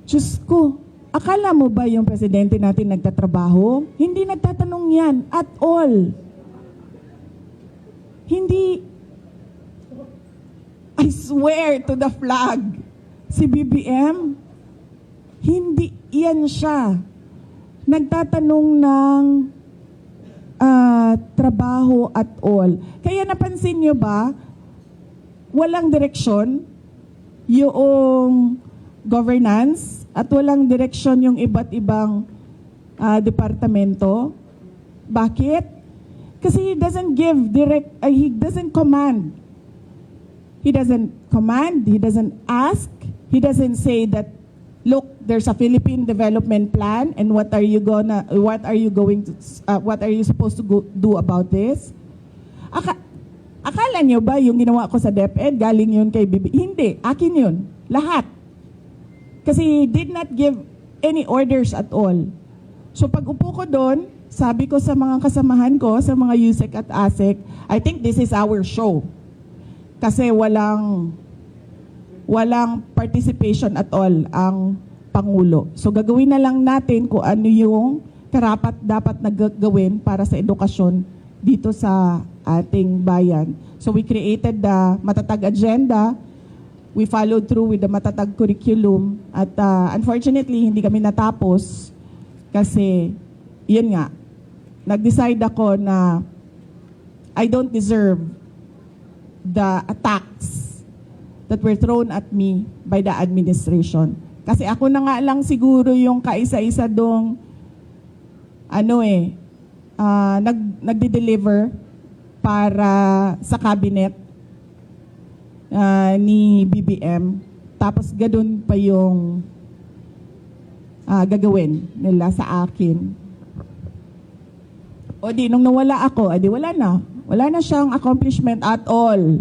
Diyos ko, akala mo ba yung presidente natin nagtatrabaho? Hindi nagtatanong yan at all. Hindi, I swear to the flag, si BBM, hindi yan siya. Nagtatanong ng trabaho at all. Kaya napansin nyo ba, walang direksyon yung governance at walang direksyon yung iba't ibang departamento. Bakit? Kasi he doesn't give he doesn't command. He doesn't command, he doesn't ask, he doesn't say that, look, there's a Philippine development plan and what are you supposed to do about this? Akala nyo ba yung ginawa ko sa DepEd, galing yun kay Bibi? Hindi, akin yun. Lahat. Kasi he did not give any orders at all. So pag upo ko doon, sabi ko sa mga kasamahan ko, sa mga USEC at ASEC, I think this is our show. Kasi walang participation at all ang Pangulo. So gagawin na lang natin kung ano yung karapat dapat na gawin para sa edukasyon dito sa ating bayan. So we created the Matatag Agenda. We followed through with the Matatag Curriculum. At unfortunately, hindi kami natapos kasi, yun nga, nag-decide ako na I don't deserve the attacks that were thrown at me by the administration. Kasi ako na nga lang siguro yung kaisa-isa dong nagde-deliver para sa cabinet ni BBM. Tapos ganun pa yung gagawin nila sa akin. O di, nung nawala ako, edi wala na. Wala na siyang accomplishment at all.